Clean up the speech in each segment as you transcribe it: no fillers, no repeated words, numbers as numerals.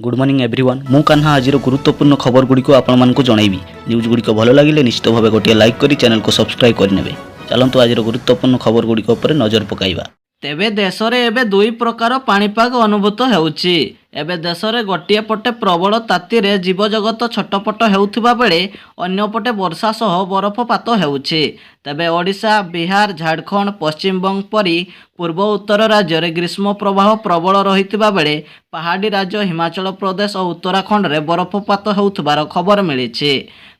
Good morning everyone मु कान्हा आज गुरुत्वपूर्ण खबर गुड़िक आपको जनइबी न्यूज गुड़िक भल लगे निश्चित भाव गोटे लाइक करी चैनल को सब्सक्राइब करने चलतु आज गुरुत्वपूर्ण खबर गुड़िक नजर पकाइबा। तेबे देश रे एबे दुई प्रकार पाणीपाग अनुभूत हेउछि। एबे देश रे गोटिए पटे प्रबल ताती रे जीव जगत छटपट हेउथिबा बेले अन्य पटे वर्षा सह बरफपात हेउछि। तेबे ओडिशा, बिहार, झारखंड, पश्चिम बंग परी पूर्व उत्तर राज्य रे ग्रीष्म प्रवाह प्रबल रहिथिबा बेले पहाड़ी राज्य हिमाचल प्रदेश और उत्तराखंड रे बरफपात हेउथिबार खबर मिलिछि।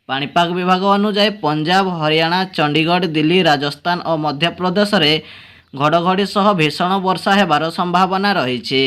पाणीपाग विभाग अनुसार पंजाब, हरियाणा, चंडीगढ़, दिल्ली, राजस्थान और मध्य प्रदेश रे घड़घड़ी सह भीषण वर्षा हेबार संभावना रही।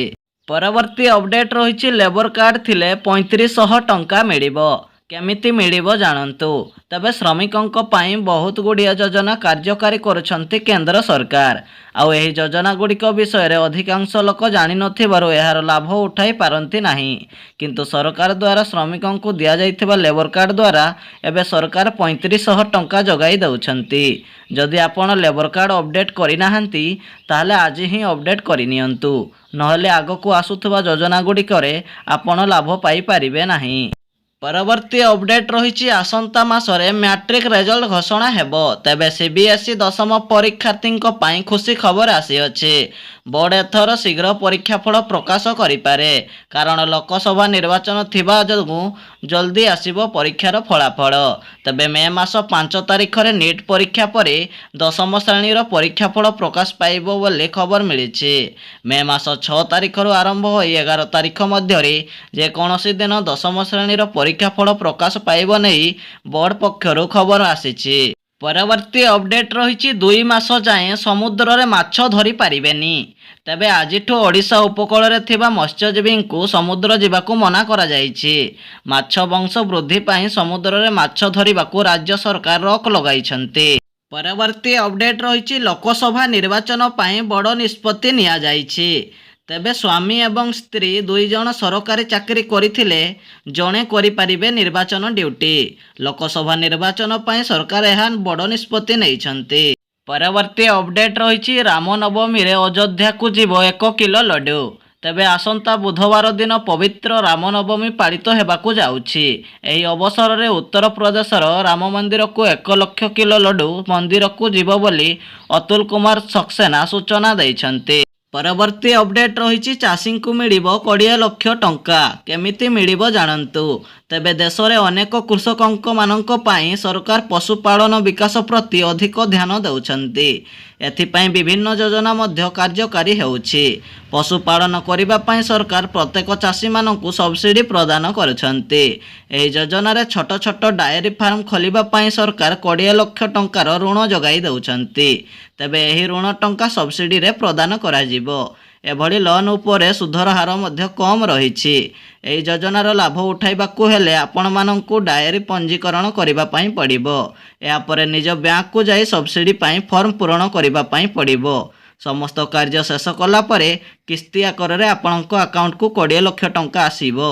परवर्ती अपडेट रही लेबर कार्ड थिले 3500 टंका मिलिबो। केमिति मिलिबो जानंतु। तबे श्रमिकों पाई बहुत गुड़िया योजना कार्यकारी करुछंती केंद्र सरकार। आउ एही योजना गुड़िक विषय रे अधिकांश लोक जानि नथिबारु एहार लाभ उठाई पारंती नाही। किंतु सरकार द्वारा श्रमिकों को दिया जाइथिबा लेबर कार्ड द्वारा एबे सरकार 3500 टंका जगाई दउछंती। जदि आपण लेबर कार्ड अपडेट करि नाहंती ताहले आज ही अपडेट करि नियंतु, नहले आगकू आसुथबा योजना गुड़िकरे आपण लाभ पाई पारिबे नाही। परवर्ती अपडेट रही आसंता मासरे मैट्रिक रिजल्ट घोषणा हेबो। तेबे सीबीएसई दशम परीक्षार्थी पाई खुशी खबर आसी अछि। बोर्ड एथर शीघ्र परीक्षाफल प्रकाश करिपारे, कारण लोकसभा निर्वाचन थिबा जोगु जल्दी आसीबो परीक्षार फलाफल। तेबे मे मास 5 तारिख रे नीट परीक्षा परे दशम श्रेणी परीक्षाफल प्रकाश पाइबो बोली खबर मिलिछि। मे मास 6 तारिख रु आरंभ होई 11 तारिख मध्य जे कोनोसी दिन दशम श्रेणी परीक्षाफल प्रकाश पाइबो नहीं बोर्ड पक्षरु खबर आसीछि। परवर्ती अपडेट रही 2 मास जाए समुद्र रे माछ धरी पारिबेनी। तेबे आजिठु ओडिशा उपकूल रे थिबा मत्स्यजीवी को समुद्र जीवाकू मना करा जाइछि। माछ वंश वृद्धि पाई समुद्र रे माछ धरिबाकू राज्य सरकार रोक लगाइछन्ति। परवर्ती अपडेट रही लोकसभा निर्वाचन पाई बड़ निष्पत्ति निया जाइछि। तेबे स्वामी एवं स्त्री 2 जण सरकारी चाकरी करिथिले जणे करि पारिबे निर्वाचन ड्यूटी। लोकसभा निर्वाचन पाई सरकार एहा बड़ निष्पत्ति नैछन्ति। परवर्ती अपडेट रही रामनवमी रे अयोध्या को जीव 1 किलो लड्डू। तेबे आसंता बुधवार दिन पवित्र रामनवमी पालित हेबाकू जाउछि। एही अवसर रे उत्तर प्रदेशर राम मंदिर को 1 लाख किलो लड्डू मंदिर को जीव बोली अतुल कुमार सक्सेना सूचना दैछन्ति। परवर्ती अपडेट रही चाषी को मिलिबो 20 लाख टंका। केमिति मिलिबो जानंतु। तेबे देश रे अनेक कृषकों मानक पाई सरकार पशुपालन विकास प्रति अधिक ध्यान देउछन्ति। एथिपाई विभिन्न योजना मध्य कार्यकारी हेउछि। पशुपालन करिबा पाई सरकार प्रत्येक चाषी मानकू सब्सिडी प्रदान करुछन्ति। एही योजना रे छोट छोट डायरी फार्म खोलिबा पाई सरकार 20 लाख टंकार ऋण जगाई देउछन्ति। तेबे एही ऋण टंका सब्सिडी रे प्रदान करा जिवो। एभली लोन उपरे सुधर हार मध्य कम रही। एही योजनार लाभ उठाइबाकू हेले आपण मानकू डायरी पंजीकरण करिबा पाई पड़िबो। या परे निज बैंक को जाई सब्सिडी पाई फॉर्म पूरण करिबा पाई पड़िबो। समस्त कार्य शेष कला परे किस्ती आकर रे आपणको अकाउंट को 20 लाख टंका आसीबो।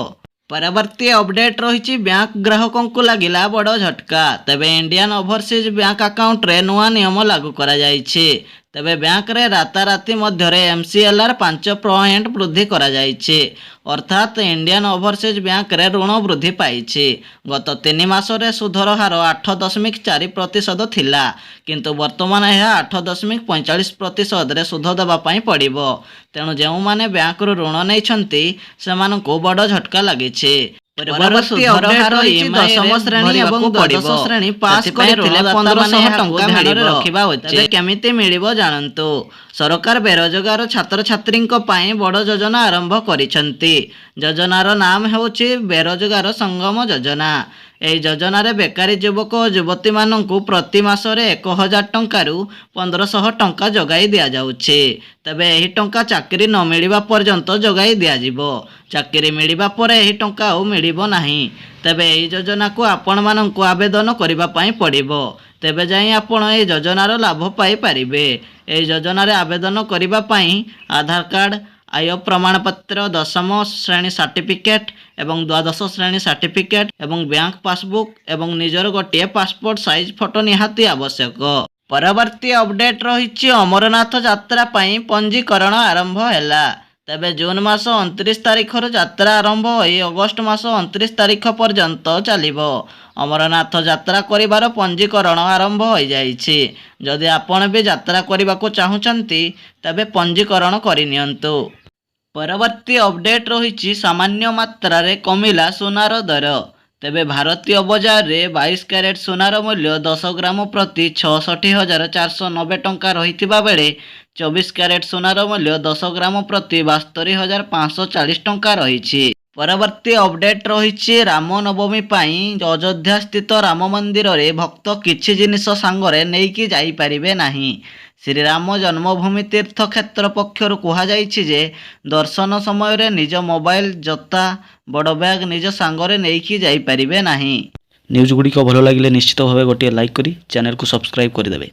परवर्ती अपडेट रही बैंक ग्राहकों को लगिला बड़ झटका। तेबे इंडियन ओवरसीज बैंक अकाउंट रे नुआ नियम लागू करा जाइछि। तेबे बैंक रे राताराति मध्य MCLR 5% वृद्धि करा जाइछि। अर्थात इंडियन ओवरसीज बैंक रे ऋण वृद्धि पाइछि। गत 3 मास रे सुधर हार 8.4% थिला, किंतु वर्तमान यह 8.45% रे सुध देबा पाई पड़िबो। तेणु जेउ माने बैंक रो ऋण नैछन्ति सेमानकू बड़ झटका लागिछि। परवर्ती अपडेट रही 10म श्रेणी एवं 12श श्रेणी पास करथिले 1500 टंका मिलिबो रखिबा होचे। केमिति मिलिबो जानंतु। सरकार बेरोजगार छात्र छात्री पाई बड़ योजना आरंभ करिसंती। योजनार नाम हेउछि बेरोजगार संगम योजना। एही योजना रे बेकारी युवक और युवती मानकू प्रति मासरे 1000 टंकारु 1500 टंका जगाई दिया जाउछि। तबे एही टंका चाकरी न मिलिबा पर्यंत जगाई दिया जिवो। चाकरी मिलिबा परे एही टंका आउ मिलिबो नाही। तबे एही योजना को आपण मानकू आवेदन करिबा पाई पड़िबो। तेबे जाई आपण एही योजनार लाभ पाई पारिबे। एही योजना रे आवेदन करिबा पाई आधार कार्ड, आय प्रमाणपत्र, 10म श्रेणी सर्टिफिकेट एवं 12श श्रेणी सर्टिफिकेट एवं बैंक पासबुक एवं निजर गोटे पासपोर्ट साइज फोटो निहाती आवश्यक। परवर्ती अपडेट रही अमरनाथ यात्रा पाई पंजीकरण आरंभ हैला। ତେବେ ଜୁନ୍ ମାସ 29 ତାରିଖରୁ ଯାତ୍ରା ଆରମ୍ଭ ହୋଇ ଅଗଷ୍ଟ ମାସ 29 ତାରିଖ ପର୍ଯ୍ୟନ୍ତ ଚାଲିବ। ଅମରନାଥ ଯାତ୍ରା କରିବାର ପଞ୍ଜୀକରଣ ଆରମ୍ଭ ହୋଇଯାଇଛି। ଯଦି ଆପଣ ବି ଯାତ୍ରା କରିବାକୁ ଚାହୁଁଛନ୍ତି ତେବେ ପଞ୍ଜୀକରଣ କରିନିଅନ୍ତୁ। ପରବର୍ତ୍ତୀ ଅପଡେଟ୍ ରହିଛି ସାମାନ୍ୟ ମାତ୍ରାରେ କମିଲା ସୁନାର ଦର। ତେବେ ଭାରତୀୟ ବଜାରରେ 22 କ୍ୟାରେଟ୍ ସୁନାର ମୂଲ୍ୟ 10 ଗ୍ରାମ ପ୍ରତି 66,490 ଟଙ୍କା ରହିଥିବା ବେଳେ 24 କ୍ୟାରେଟ୍ ସୁନାର ମୂଲ୍ୟ 10 ଗ୍ରାମ ପ୍ରତି 72,540 ଟଙ୍କା ରହିଛି। ପରବର୍ତ୍ତୀ ଅପଡେଟ୍ ରହିଛି ରାମନବମୀ ପାଇଁ ଅଯୋଧ୍ୟା ସ୍ଥିତ ରାମ ମନ୍ଦିରରେ ଭକ୍ତ କିଛି ଜିନିଷ ସାଙ୍ଗରେ ନେଇକି ଯାଇପାରିବେ ନାହିଁ। ଶ୍ରୀରାମ ଜନ୍ମଭୂମି ତୀର୍ଥ କ୍ଷେତ୍ର ପକ୍ଷରୁ କୁହାଯାଇଛି ଯେ ଦର୍ଶନ ସମୟରେ ନିଜ ମୋବାଇଲ, ଜୋତା, ବଡ଼ ବ୍ୟାଗ୍ ନିଜ ସାଙ୍ଗରେ ନେଇକି ଯାଇପାରିବେ ନାହିଁ। ନ୍ୟୁଜ୍ ଗୁଡ଼ିକ ଭଲ ଲାଗିଲେ ନିଶ୍ଚିତ ଭାବେ ଗୋଟିଏ ଲାଇକ୍ କରି ଚ୍ୟାନେଲକୁ ସବସ୍କ୍ରାଇବ୍ କରିଦେବେ।